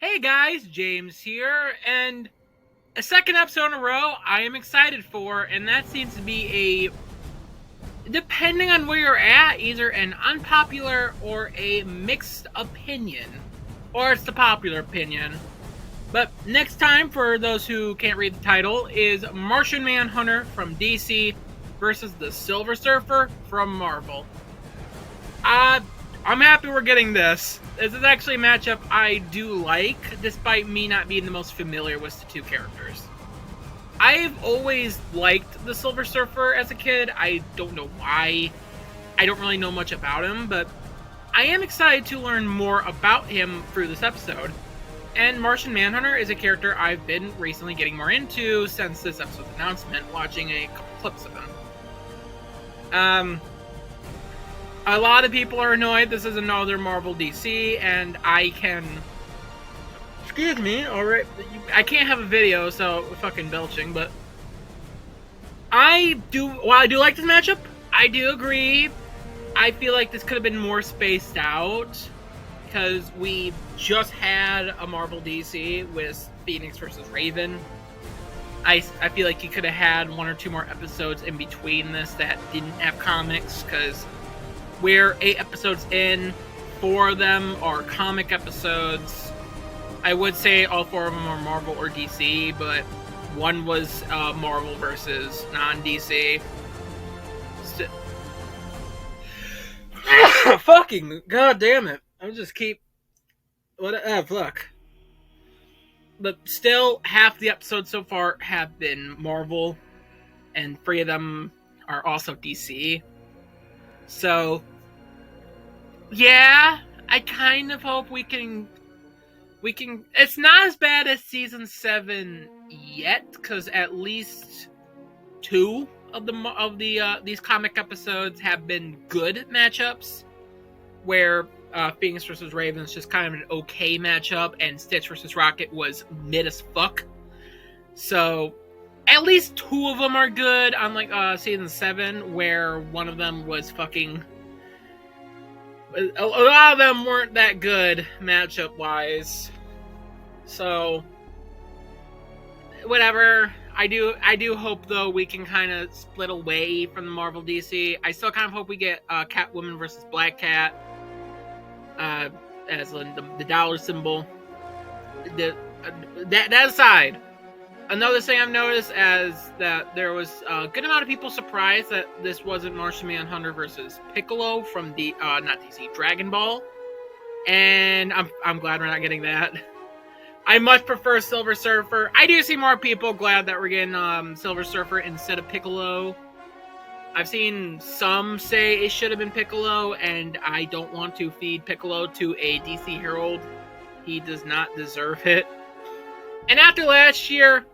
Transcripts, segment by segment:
Hey guys, James here, and a second episode in a row I am excited for, and that seems to be depending on where you're at, either an unpopular or a mixed opinion. Or it's the popular opinion. But next time, for those who can't read the title, is Martian Manhunter from DC versus the Silver Surfer from Marvel. I'm happy we're getting this. This is actually a matchup I do like, despite me not being the most familiar with the two characters. I've always liked the Silver Surfer as a kid. I don't know why. I don't really know much about him, but I am excited to learn more about him through this episode. And Martian Manhunter is a character I've been recently getting more into since this episode's announcement, watching a couple clips of him. A lot of people are annoyed this is another Marvel DC, and I can... Excuse me, alright. I can't have a video, so fucking belching, but... While I do like this matchup, I do agree. I feel like this could have been more spaced out, because we just had a Marvel DC with Phoenix versus Raven. I feel like you could have had one or two more episodes in between this that didn't have comics, because we're 8 episodes in, 4 of them are comic episodes. I would say all 4 of them are Marvel or DC, but one was Marvel versus non-DC. Fucking god damn it! I'll just keep fuck. But still, half the episodes so far have been Marvel, and 3 of them are also DC. So, yeah, I kind of hope we can. It's not as bad as season 7 yet, because at least 2 of these comic episodes have been good matchups, where Phoenix versus Raven is just kind of an okay matchup, and Stitch versus Rocket was mid as fuck. So, at least 2 of them are good, unlike season 7, where one of them was fucking... A lot of them weren't that good matchup-wise. So, whatever. I do hope, though, we can kind of split away from the Marvel DC. I still kind of hope we get Catwoman versus Black Cat as the dollar symbol. That aside, another thing I've noticed is that there was a good amount of people surprised that this wasn't Martian Manhunter versus Piccolo from the not DC, Dragon Ball, and I'm glad we're not getting that. I much prefer Silver Surfer. I do see more people glad that we're getting Silver Surfer instead of Piccolo. I've seen some say it should have been Piccolo, and I don't want to feed Piccolo to a DC Herald. He does not deserve it. And after last year,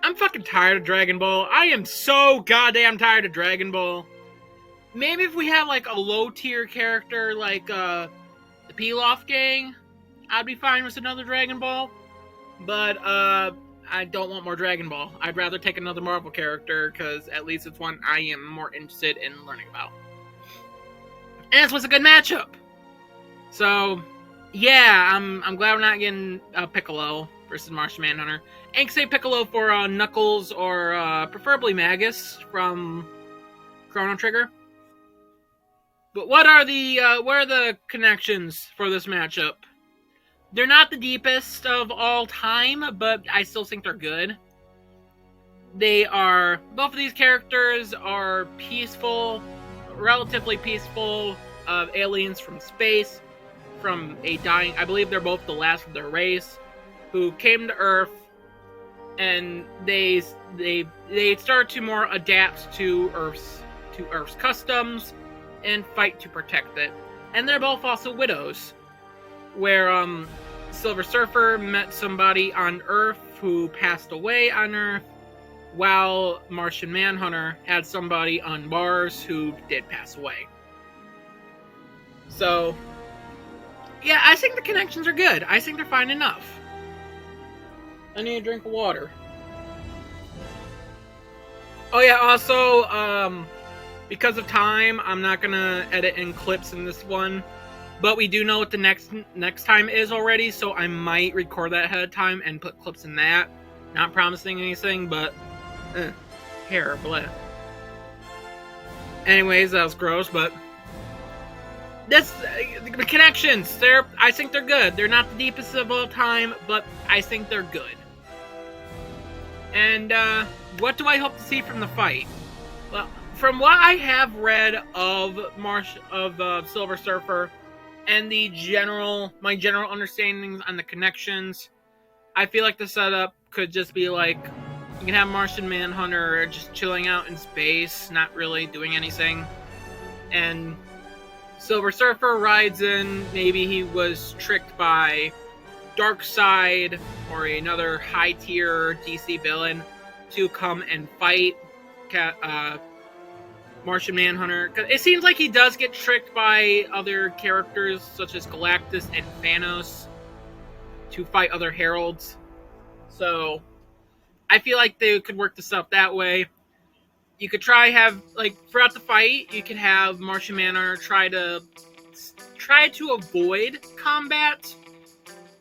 I'm fucking tired of Dragon Ball. I am so goddamn tired of Dragon Ball. Maybe if we have like a low tier character like the Pilaf gang, I'd be fine with another Dragon Ball. But I don't want more Dragon Ball. I'd rather take another Marvel character, because at least it's one I am more interested in learning about. And this was a good matchup. So, yeah, I'm glad we're not getting Piccolo versus Martian Manhunter. And say Piccolo for Knuckles, or preferably Magus from Chrono Trigger. But what are the connections for this matchup? They're not the deepest of all time, but I still think they're good. Both of these characters are peaceful, relatively peaceful, aliens from space, from a dying, I believe they're both the last of their race, who came to Earth, and they start to more adapt to Earth's customs, and fight to protect it. And they're both also widows, where Silver Surfer met somebody on Earth who passed away on Earth, while Martian Manhunter had somebody on Mars who did pass away. So, yeah, I think the connections are good. I think they're fine enough. I need a drink of water. Oh yeah, also, because of time, I'm not gonna edit in clips in this one. But we do know what the next time is already, so I might record that ahead of time and put clips in that. Not promising anything, but hair, blah. Anyways, that was gross, but that's the connections. I think they're good. They're not the deepest of all time, but I think they're good. And what do I hope to see from the fight? Well, from what I have read of Silver Surfer and my general understandings on the connections, I feel like the setup could just be like, you can have Martian Manhunter just chilling out in space, not really doing anything, and Silver Surfer rides in. Maybe he was tricked by Darkseid or another high-tier DC villain to come and fight Martian Manhunter. It seems like he does get tricked by other characters such as Galactus and Thanos to fight other heralds. So I feel like they could work this up that way. You could throughout the fight, you could have Martian Manhunter try to avoid combat.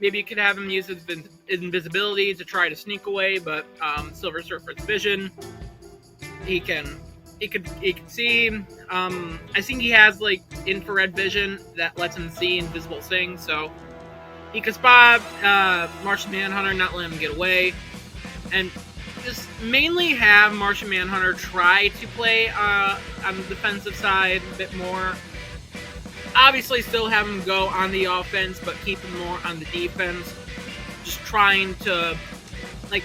Maybe you could have him use his invisibility to try to sneak away, but Silver Surfer's vision, he can see. I think he has like infrared vision that lets him see invisible things, so he could spot Martian Manhunter, not let him get away, and just mainly have Martian Manhunter try to play on the defensive side a bit more. Obviously, still have him go on the offense, but keep him more on the defense. Just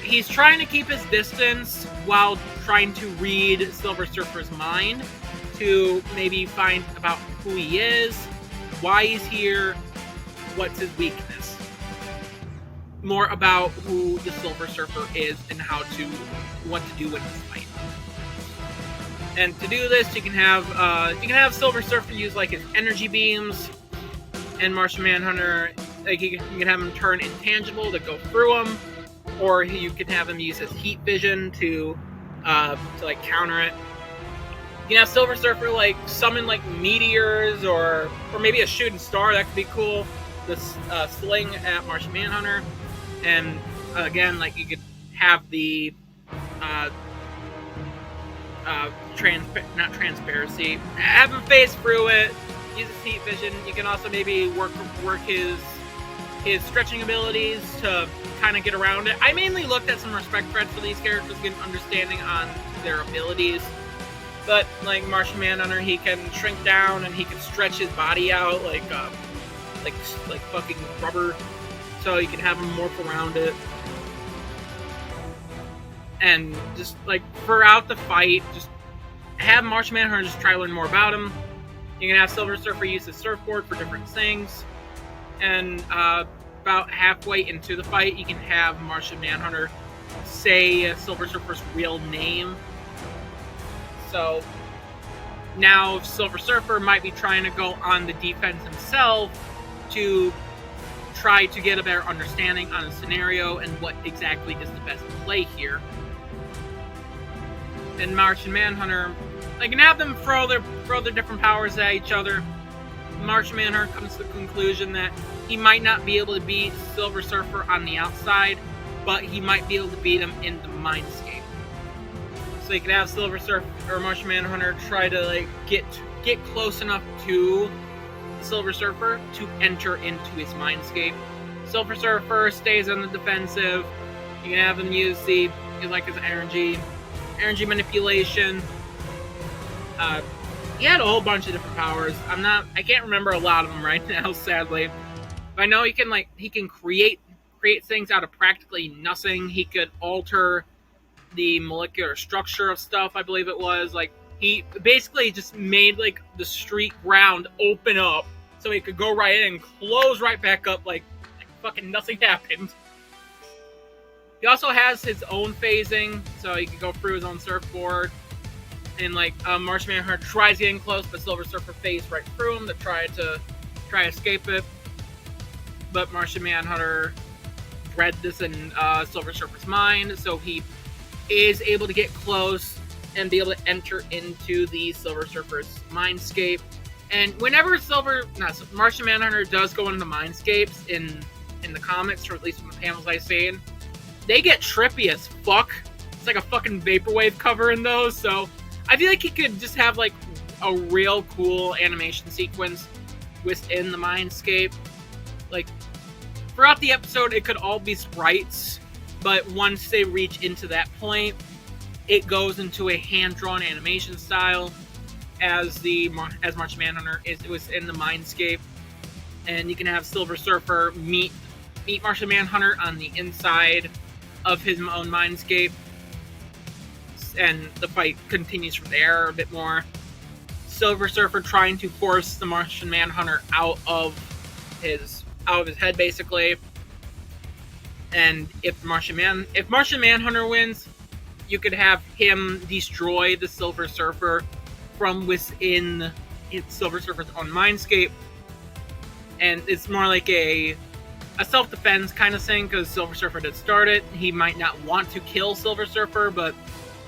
he's trying to keep his distance while trying to read Silver Surfer's mind to maybe find about who he is, why he's here, what's his weakness. More about who the Silver Surfer is and what to do in this fight. And to do this, you can have Silver Surfer use like his energy beams, and Martian Manhunter, like you can have him turn intangible to go through him, or you can have him use his heat vision to like counter it. You can have Silver Surfer like summon like meteors or maybe a shooting star. That could be cool. The sling at Martian Manhunter, and again, like you could have the not transparency. Have him phase through it. Use his heat vision. You can also maybe work his stretching abilities to kind of get around it. I mainly looked at some respect threads for these characters, get an understanding on their abilities. But like Martian Manhunter, he can shrink down and he can stretch his body out like fucking rubber, so you can have him morph around it. And just like throughout the fight, just have Martian Manhunter just try to learn more about him. You can have Silver Surfer use his surfboard for different things. And about halfway into the fight, you can have Martian Manhunter say Silver Surfer's real name. So now Silver Surfer might be trying to go on the defense himself to try to get a better understanding on the scenario and what exactly is the best play here. And Martian Manhunter, they can have them throw their different powers at each other. Martian Manhunter comes to the conclusion that he might not be able to beat Silver Surfer on the outside, but he might be able to beat him in the mindscape. So you can have Silver Surfer or Martian Manhunter try to like get close enough to Silver Surfer to enter into his mindscape. Silver Surfer stays on the defensive. You can have him use his energy manipulation. He had a whole bunch of different powers. I can't remember a lot of them right now, sadly. But I know he can create things out of practically nothing. He could alter the molecular structure of stuff, I believe it was. Like, he basically just made like the street ground open up so he could go right in and close right back up like fucking nothing happened. He also has his own phasing, so he can go through his own surfboard. And like Martian Manhunter tries getting close, but Silver Surfer phased right through him to try to escape it. But Martian Manhunter read this in Silver Surfer's mind, so he is able to get close and be able to enter into the Silver Surfer's mindscape And whenever Martian Manhunter does go into mindscapes in the comics, or at least in the panels I've seen, they get trippy as fuck. It's like a fucking vaporwave cover in those, so I feel like he could just have like a real cool animation sequence within the mindscape. Like, throughout the episode, it could all be sprites, but once they reach into that point, it goes into a hand-drawn animation style as Martian Manhunter was in the mindscape, and you can have Silver Surfer meet Martian Manhunter on the inside of his own mindscape, and the fight continues from there a bit more. Silver Surfer trying to force the Martian Manhunter out of his head, basically. And if Martian Manhunter wins, you could have him destroy the Silver Surfer from within Silver Surfer's own mindscape. And it's more like a self-defense kind of thing, because Silver Surfer did start it. He might not want to kill Silver Surfer, but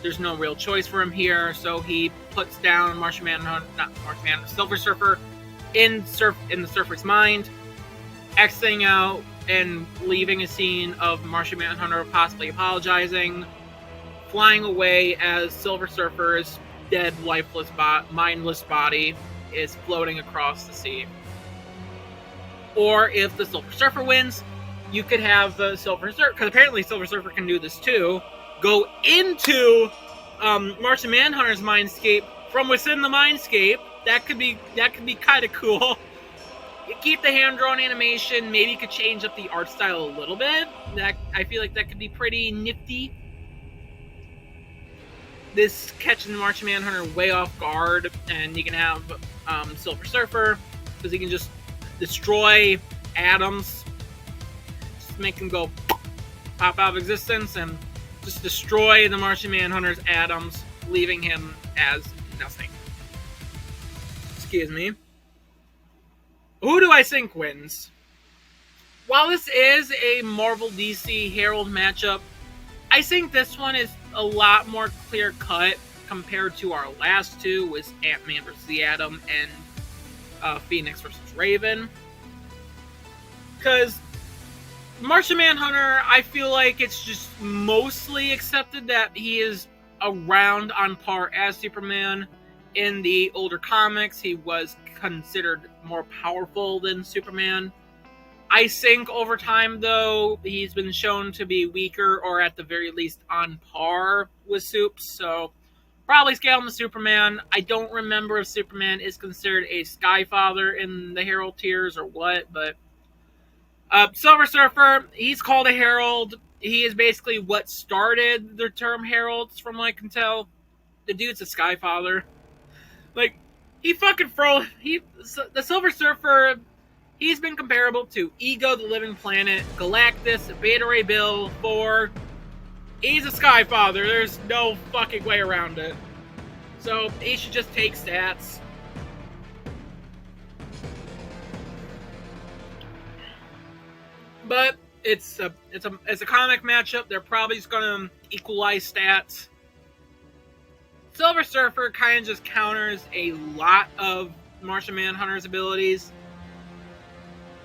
there's no real choice for him here, so he puts down Silver Surfer in the Surfer's mind, Xing out and leaving a scene of Martian Manhunter possibly apologizing, flying away as Silver Surfer's dead, lifeless, mindless body is floating across the sea. Or if the Silver Surfer wins, you could have the Silver Surfer, because apparently Silver Surfer can do this too, go into Martian Manhunter's mindscape from within the mindscape. That could be kind of cool. You keep the hand-drawn animation. Maybe you could change up the art style a little bit. I feel like that could be pretty nifty. This catching the Martian Manhunter way off guard, and you can have Silver Surfer, because he can just destroy atoms, just make them go pop out of existence, and just destroy the Martian Manhunter's atoms, leaving him as nothing. Excuse me. Who do I think wins? While this is a Marvel DC Herald matchup, I think this one is a lot more clear-cut compared to our last two, with Ant-Man vs. the Atom and Phoenix vs. Raven. Because Martian Manhunter, I feel like it's just mostly accepted that he is around on par as Superman. In the older comics, he was considered more powerful than Superman. I think over time, though, he's been shown to be weaker, or at the very least on par with Supes, so probably scale him to Superman. I don't remember if Superman is considered a Skyfather in the Herald tiers or what, but Silver Surfer, he's called a Herald. He is basically what started the term Heralds, from what I can tell. The dude's a Skyfather. Like, the Silver Surfer, he's been comparable to Ego, the Living Planet, Galactus, Beta Ray Bill, Thor. He's a Skyfather. There's no fucking way around it. So he should just take stats. But it's a comic matchup. They're probably just gonna equalize stats. Silver Surfer kind of just counters a lot of Martian Manhunter's abilities,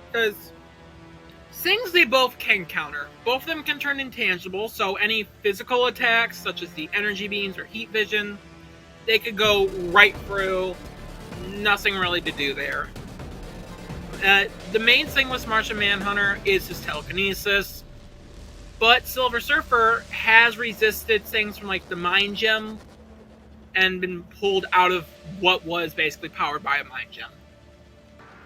because things they both can counter. Both of them can turn intangible, so any physical attacks, such as the energy beams or heat vision, they could go right through. Nothing really to do there. The main thing with Martian Manhunter is his telekinesis, but Silver Surfer has resisted things from like the Mind Gem and been pulled out of what was basically powered by a Mind Gem.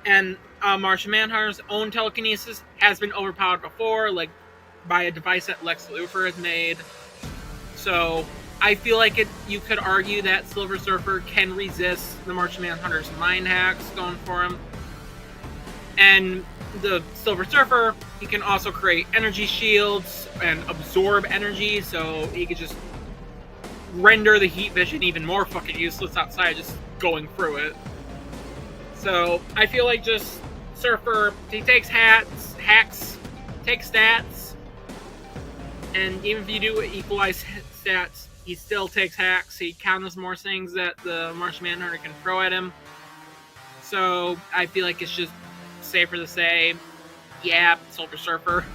And Martian Manhunter's own telekinesis has been overpowered before, like by a device that Lex Luthor has made. So I feel like you could argue that Silver Surfer can resist the Martian Manhunter's mind hacks going for him. And the Silver Surfer, he can also create energy shields and absorb energy, so he could just render the heat vision even more fucking useless outside just going through it. So I feel like just Surfer, he takes hacks, takes stats, and even if you do equalize stats, he still takes hacks. He counters more things that the Martian Manhunter can throw at him. so I feel like it's just safer to say, yeah, Silver Surfer.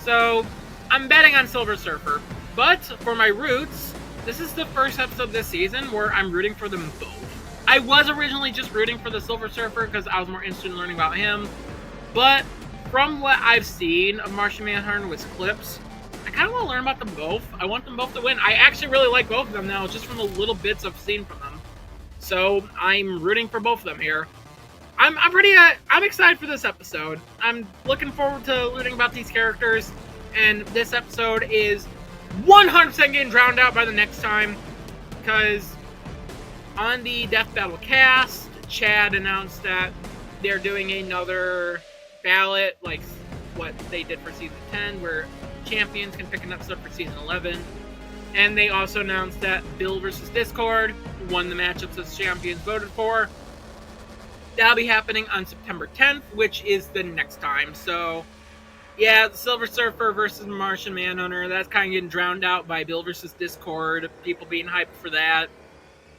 So I'm betting on Silver Surfer. But for my roots, this is the first episode this season where I'm rooting for them both. I was originally just rooting for the Silver Surfer because I was more interested in learning about him. But from what I've seen of Martian Manhunter with clips, I kind of want to learn about them both. I want them both to win. I actually really like both of them now, just from the little bits I've seen from them. So I'm rooting for both of them here. I'm excited for this episode. I'm looking forward to learning about these characters, and this episode is 100% getting drowned out by the next time, because on the Death Battle cast, Chad announced that they're doing another ballot, like what they did for Season 10, where champions can pick an episode for Season 11. And they also announced that Bill vs. Discord won the matchups as champions voted for. That'll be happening on September 10th, which is the next time. So, yeah, Silver Surfer versus Martian Manhunter, that's kind of getting drowned out by Bill vs. Discord, people being hyped for that.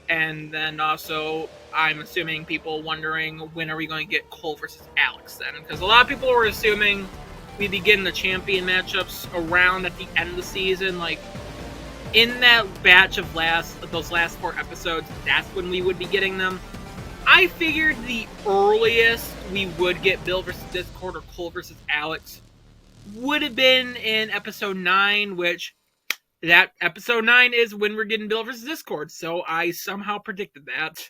And then also, I'm assuming people wondering, when are we going to get Cole versus Alex then? Because a lot of people were assuming we'd be getting the champion matchups around at the end of the season, like in that batch of those last 4 episodes, that's when we would be getting them. I figured the earliest we would get Bill versus Discord or Cole versus Alex would have been in episode 9, which that episode 9 is when we're getting Bill versus Discord, so I somehow predicted that.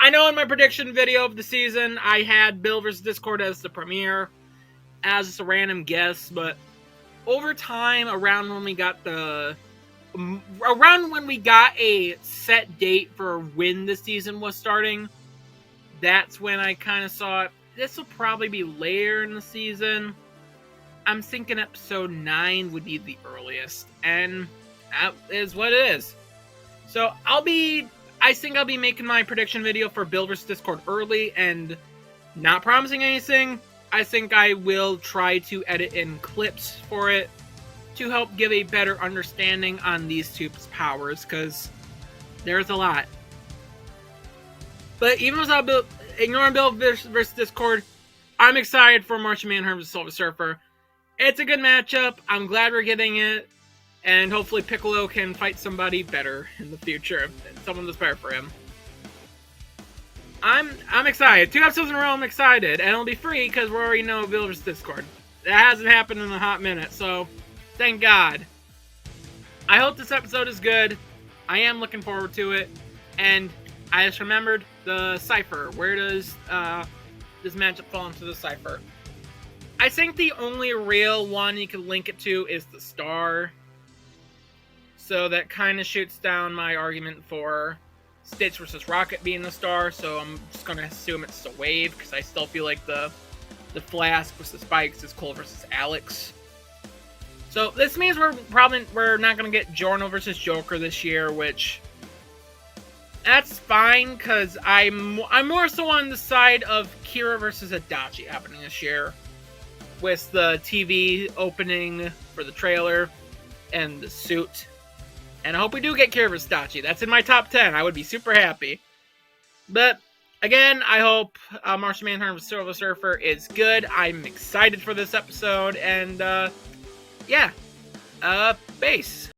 I know in my prediction video of the season, I had Bill versus Discord as the premiere, as a random guess, but over time, around when we got a set date for when the season was starting, that's when I kind of saw this will probably be later in the season. I'm thinking episode 9 would be the earliest, and that is what it is. So I think I'll be making my prediction video for Bill vs. Discord early, and not promising anything. I think I will try to edit in clips for it to help give a better understanding on these two powers, because there's a lot. But even without ignoring Bill versus Discord, I'm excited for Martian Manhunter vs. Silver Surfer. It's a good matchup. I'm glad we're getting it. And hopefully Piccolo can fight somebody better in the future. Someone that's better for him. I'm excited. 2 episodes in a row, I'm excited. And it'll be free because we already know Bill vs. Discord. That hasn't happened in a hot minute, so thank God. I hope this episode is good. I am looking forward to it. And I just remembered the Cypher. Where does this matchup fall into the Cypher? I think the only real one you can link it to is the Star. So that kind of shoots down my argument for Stitch versus Rocket being the Star. So I'm just going to assume it's the Wave, because I still feel like the Flask versus Spikes is Cole versus Alex. So this means we're not going to get Giorno versus Joker this year, which that's fine, because I'm more so on the side of Kira versus Adachi happening this year, with the TV opening for the trailer and the suit. And I hope we do get Kira versus Adachi. That's in my top 10. I would be super happy. But again, I hope Martian Manhunter vs. Silver Surfer is good. I'm excited for this episode, and yeah, base.